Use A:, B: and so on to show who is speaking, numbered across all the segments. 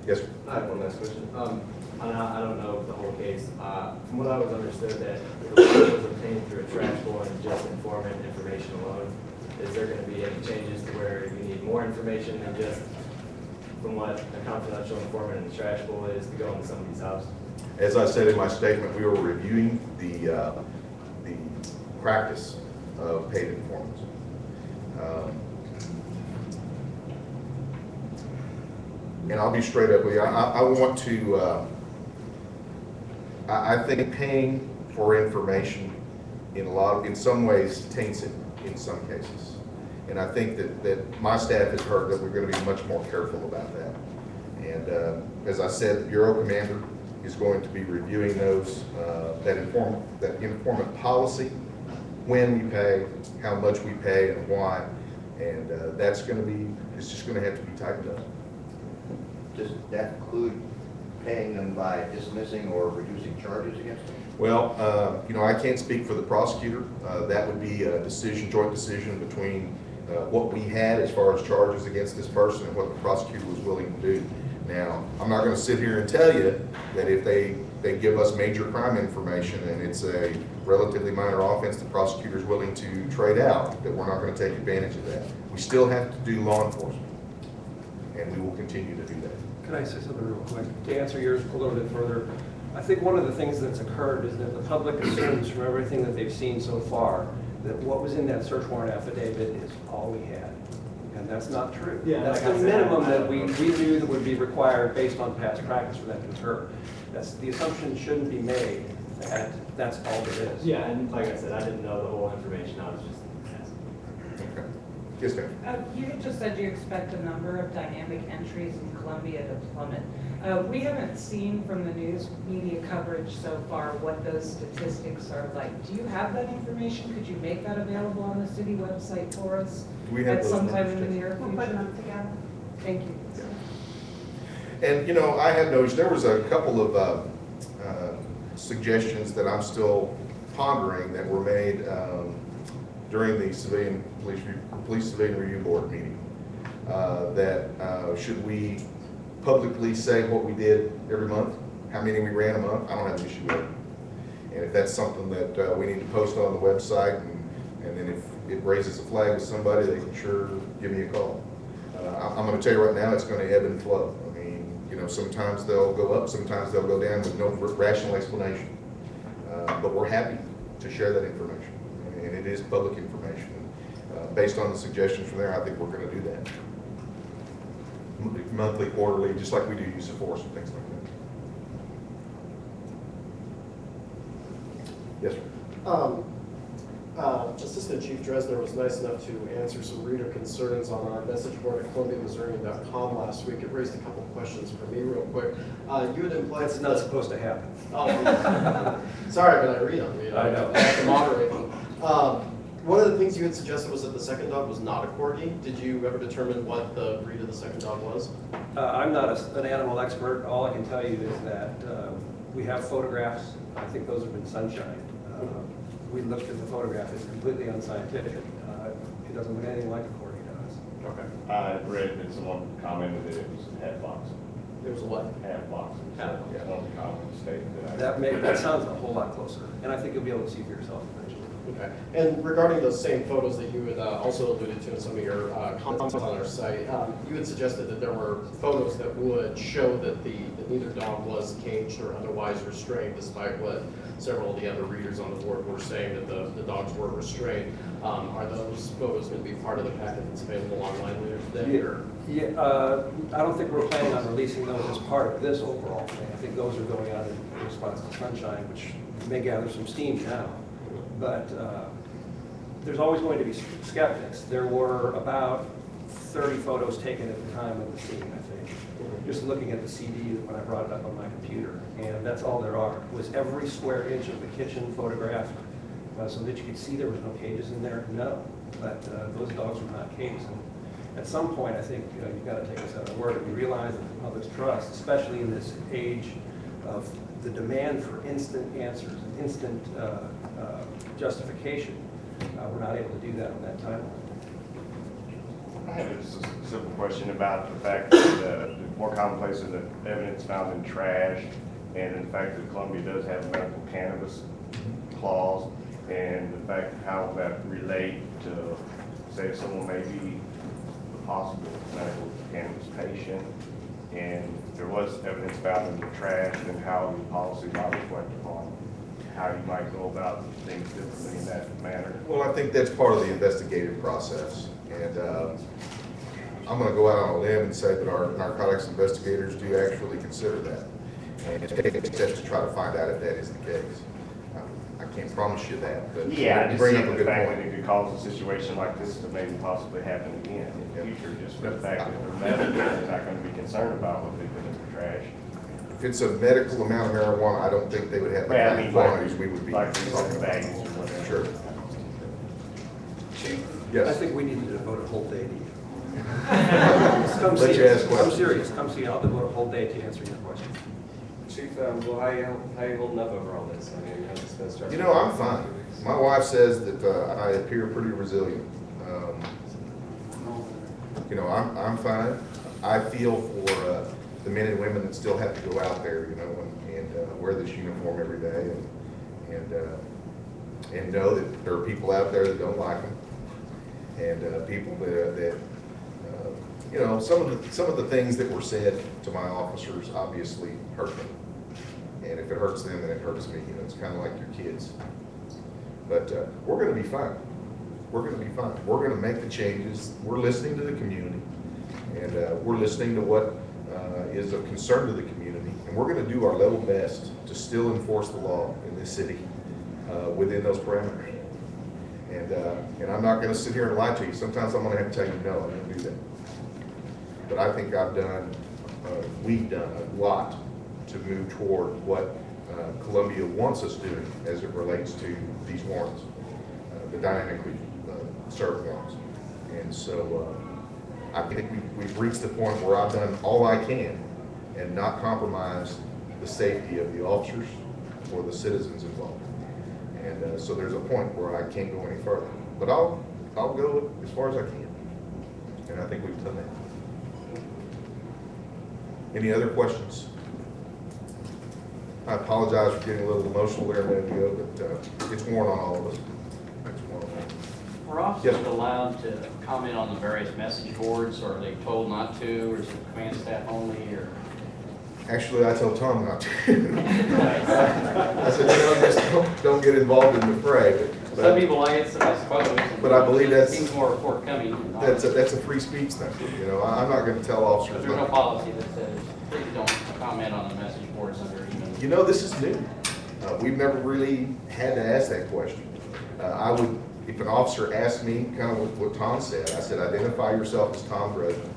A: Yes, sir.
B: I have one last question. I don't know the whole case. From what I was understood, that the warrant was obtained through a trash bowl and just informant information alone. Is there going to be any changes to where you need more information than just from what a confidential informant in the trash bowl is to go into somebody's house?
A: As I said in my statement, we were reviewing the practice of paid informants. And I'll be straight up with you. I want to, I think paying for information in some ways taints it in some cases. And I think that my staff has heard that we're going to be much more careful about that. And as I said, the Bureau Commander is going to be reviewing those, that informant policy, when we pay, how much we pay, and why. And that's going to be, it's just going to have to be tightened up.
C: Does that include paying them by dismissing or reducing charges against them?
A: Well, you know, I can't speak for the prosecutor. That would be a decision, joint decision between what we had as far as charges against this person and what the prosecutor was willing to do. Now, I'm not going to sit here and tell you that if they give us major crime information and it's a relatively minor offense the prosecutor is willing to trade out, that we're not going to take advantage of that. We still have to do law enforcement, and we will continue to do that.
D: Can I say something real quick? To answer yours a little bit further, I think one of the things that's occurred is that the public assumes from everything that they've seen so far that what was in that search warrant affidavit is all we had. And that's not true.
B: Yeah,
D: that's
B: like
D: the minimum that we knew that would be required based on past practice for that to occur. The assumption shouldn't be made that that's all there is.
B: Yeah, and like I said, I didn't know the whole information. I was just asking.
A: Okay. Yes, ma'am.
E: You had just said you expect the number of dynamic entries in Columbia to plummet. We haven't seen from the news media coverage so far what those statistics are like. Do you have that information? Could you make that available on the city website for us
A: We have
E: at
A: those
E: some time
A: numbers,
E: in the near
F: We'll
E: future?
F: put them together.
E: Thank you.
A: And you know, I have noticed there was a couple of suggestions that I'm still pondering that were made during the Police Civilian Review Board meeting. That should we publicly say what we did every month, how many we ran a month? I don't have an issue with it. And if that's something that we need to post on the website, and then if it raises a flag with somebody, they can sure give me a call. I'm going to tell you right now, it's going to ebb and flow. I mean, you know, sometimes they'll go up, sometimes they'll go down with no rational explanation. But we're happy to share that information, and it is public information. Based on the suggestions from there, I think we're going to do that. Monthly, quarterly, just like we do use of force and things like that. Yes, sir.
G: Assistant Chief Dresner was nice enough to answer some reader concerns on our message board at ColumbiaMissourian.com last week. It raised a couple of questions for me real quick. You had implied
D: That's not supposed to happen.
G: Oh, sorry, but I read them. You know,
D: I know.
G: I have to moderate them. One of the things you had suggested was that the second dog was not a corgi. Did you ever determine what the breed of the second dog was?
D: I'm not an animal expert. All I can tell you is that we have photographs. I think those have been sunshined. We looked at the photograph. It's completely unscientific. It doesn't look anything like a corgi does.
G: Okay.
H: I read that someone commented that it was half box.
G: It was a what?
H: Half box.
B: Half
H: Yeah, one common statement
D: That sounds a whole lot closer, and I think you'll be able to see for yourself eventually.
G: Okay. And regarding those same photos that you had also alluded to in some of your comments on our site, you had suggested that there were photos that would show that neither dog was caged or otherwise restrained, despite what several of the other readers on the board were saying that the dogs were restrained. Are those photos going to be part of the packet that's available online later today? Or?
D: Yeah, I don't think we're planning on releasing those as part of this overall thing. I think those are going out in response to Sunshine, which may gather some steam now. But there's always going to be skeptics. There were about 30 photos taken at the time of the scene, I think. Just looking at the CD when I brought it up on my computer. And that's all there are. Was every square inch of the kitchen photographed so that you could see there was no cages in there? No. But those dogs were not caged. And at some point, I think you've got to take us at our word. We realize that the public's trust, especially in this age of the demand for instant answers and instant justification, we're not able to do that on that timeline.
F: I have just a simple question about the fact that the more commonplace is the evidence found in trash, and the fact that Columbia does have a medical cannabis clause, and the fact how that relate to, say, if someone may be a possible medical cannabis patient, and there was evidence found in the trash, and how the policy might reflect upon how you might go about things differently in that manner.
A: Well, I think that's part of the investigative process. And I'm going to go out on a limb and say that our narcotics investigators do actually consider that and take steps to try to find out if that is the case. I can't promise you that, but
F: Yeah, I
A: you
F: just
A: bring
F: see
A: up a
F: the
A: good
F: fact
A: point.
F: that it could cause a situation like this to maybe possibly happen again in the future, just for the fact that they're medical, they're not going to be concerned about what they put in the trash.
A: If it's a medical amount of marijuana, I don't think they would have the
F: Well, I
A: kind
F: mean,
A: of
F: like,
A: quantities we would be
F: like
A: talking
F: these
A: about.
F: bags or whatever.
A: Sure.
D: Chief?
A: Yes.
D: I think we need to devote a whole day to you. Come
A: Let
D: see
A: you
D: us.
A: ask
D: I'm
A: questions.
D: serious, come see, I'll devote a whole day to answering your questions.
I: Chief, well, how you holding up over all this? I mean, it's been stressful.
A: You know, I'm fine. My wife says that I appear pretty resilient. You know, I'm fine. I feel for the men and women that still have to go out there, you know, and wear this uniform every day, and know that there are people out there that don't like them, and people that you know, some of the things that were said to my officers obviously hurt them, and if it hurts them, then it hurts me. You know, it's kind of like your kids. But we're going to be fine. We're going to be fine. We're going to make the changes. We're listening to the community, and we're listening to what is of concern to the community, and we're going to do our level best to still enforce the law in this city within those parameters. And I'm not going to sit here and lie to you. Sometimes I'm going to have to tell you, no, I didn't do that. But I think we've done a lot to move toward what Columbia wants us doing as it relates to these warrants, the dynamically served warrants. And so I think we've reached the point where I've done all I can and not compromise the safety of the officers or the citizens involved. And so there's a point where I can't go any further. But I'll go as far as I can. And I think we've done that. Any other questions? I apologize for getting a little emotional there a minute ago, but it's worn on all of us. It's worn on all of us.
J: Are officers
A: Yes.
J: allowed to comment on the various message boards, or are they told not to, or is it command staff only, or?
A: Actually, I told Tom not to. I said, you know, just don't get involved in the fray.
J: Some people like it, I suppose.
A: But I believe that's-
J: Seems more forthcoming.
A: That's a free speech thing. You know, I'm not going to tell officers.
J: But there's no
A: not-
J: policy that says, please don't comment on the message boards under even.
A: You know, this is new. We've never really had to ask that question. I would, if an officer asked me, kind of what Tom said, I said, identify yourself as Tom Groden.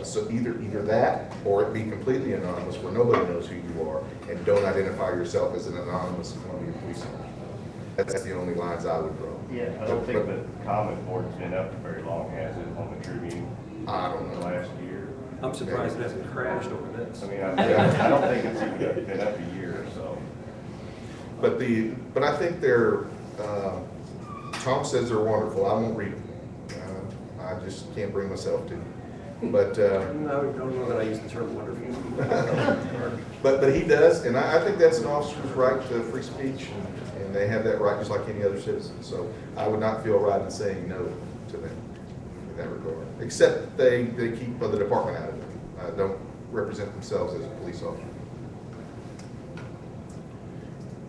A: So either that, or it be completely anonymous where nobody knows who you are, and don't identify yourself as an anonymous Columbia police officer. That's the only lines I would draw.
F: Yeah, I don't think the comment board's been up for very long, has it, on the Tribune?
A: I don't
F: The
A: know.
F: last year?
D: I'm surprised it hasn't crashed over this.
F: I mean, I don't think it's even been up a year or so.
A: But I think Tom says they're wonderful. I won't read them. I just can't bring myself to. But
D: No, I don't know that I use the term wonderful.
A: but he does, and I think that's an officer's right to free speech, and they have that right just like any other citizen. So I would not feel right in saying no to them in that regard, except they keep the department out of it. Don't represent themselves as a police officer.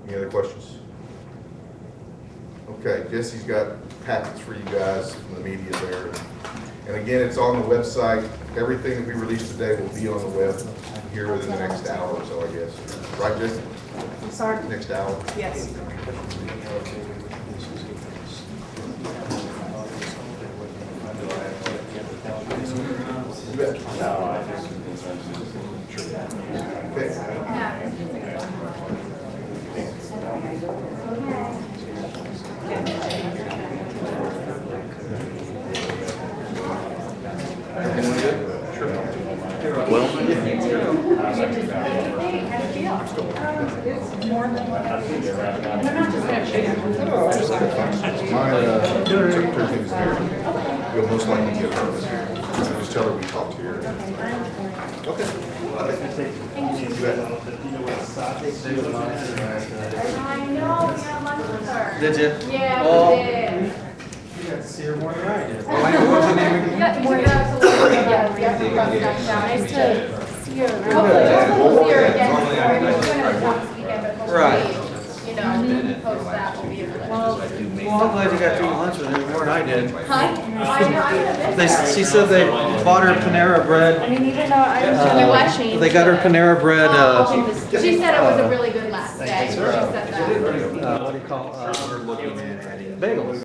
A: Any other questions? Okay, Jesse's got packets for you guys from the media there. And again, it's on the website. Everything that we release today will be on the web here within the next hour or so, I guess. Right, Jesse?
E: I'm sorry.
A: Next hour?
E: Yes.
A: You bet.
F: No, I just.
A: Okay. Everything good? Sure.
E: It's more than what I was.
A: My secretary is here. You'll most likely get her. tell her we talked to her. Okay.
K: I know, we had lunch with her.
L: Did you?
K: Yeah,
L: Oh.
K: we did.
L: You got to see her more than I did.
K: What's her name again? Nice to see her. Hopefully we'll see her again. We're doing it once weekend, but hopefully,
L: Right.
K: you know, post that, we'll be able to.
L: Well, I'm glad you got to eat lunch with her more than I did.
K: Huh? I know, I'm gonna miss her.
L: She said they bought her Panera Bread.
K: I mean, even though I was doing watching.
L: They got her Panera Bread,
K: She said it was a really good last day. She said that.
L: what do you call, bagels.